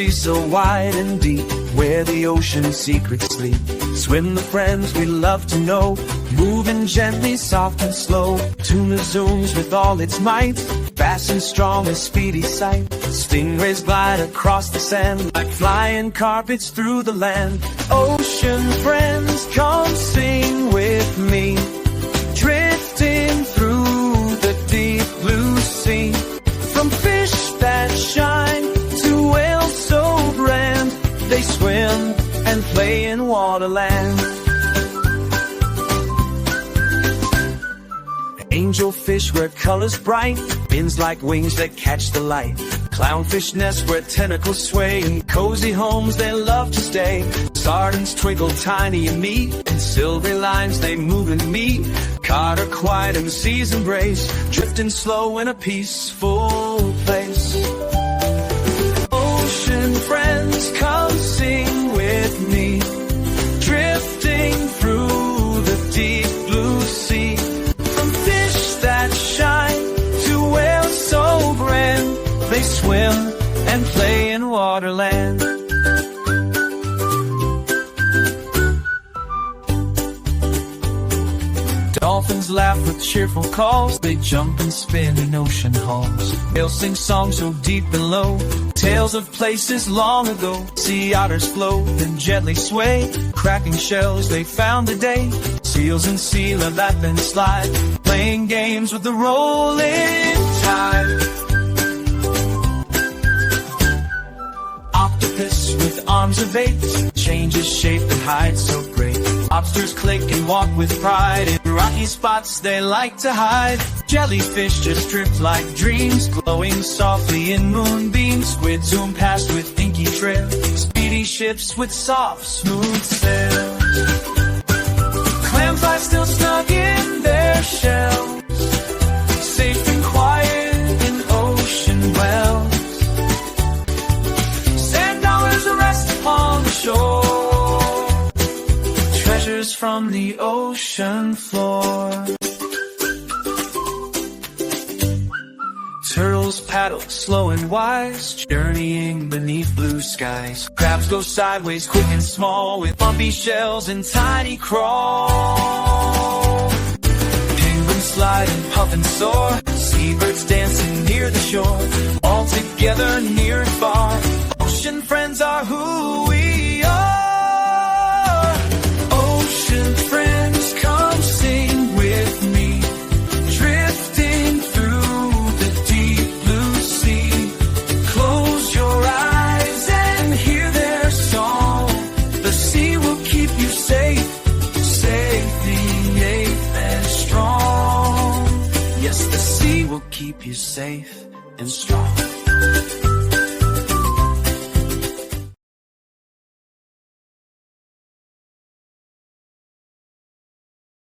sea so wide and deep, where the ocean's secrets sleep. Swim the friends we love to know, moving gently, soft and slow. Tuna zooms with all its might, fast and strong as Speedy's sight. Stingrays glide across the sand, like flying carpets through the land. Ocean friends, come sing with me, drifting through the deep blue sea. From fish that shine to whales so grand, they swim and play in waterland. Angelfish wear colors bright, fins like wings that catch the light. Clownfish nest where tentacles sway, in cozy homes they love to stay. Sardines twinkle tiny and neat, in silvery lines they move and meet. Caught or quiet in the sea's embrace, drifting slow in a peaceful place. Ocean friends, come sing with me, drifting through the deep blue sea. From fish that shine to whales so grand, they swim and play in waterland. Dolphins laugh with cheerful calls, they jump and spin in ocean halls. They'll sing songs so deep and low, tales of places long ago. Sea otters float and gently sway, cracking shells they found today. Seals and sea laugh and slide, playing games with the rolling tide. Octopus with arms of eight, changes shape and hides so great. Lobsters click and walk with pride, in rocky spots they like to hide. Jellyfish just drift like dreams, glowing softly in moonbeams. Squid zoom past with inky trail, speedy ships with soft, smooth sails. Clams lie still snug in their shells, safe and quiet in ocean wells. Sand dollars rest upon the shore, treasures from the ocean floor. Turtles paddle slow and wise, journeying beneath blue skies. Crabs go sideways, quick and small, with bumpy shells and tiny crawl. Penguins slide and puff and soar, seabirds dancing near the shore. All together near and far, ocean friends are who we are. Ocean friends, come sing with me, drifting through the deep blue sea. Close your eyes and hear their song, the sea will keep you safe, safe and strong. Yes, the sea will keep you safe and strong.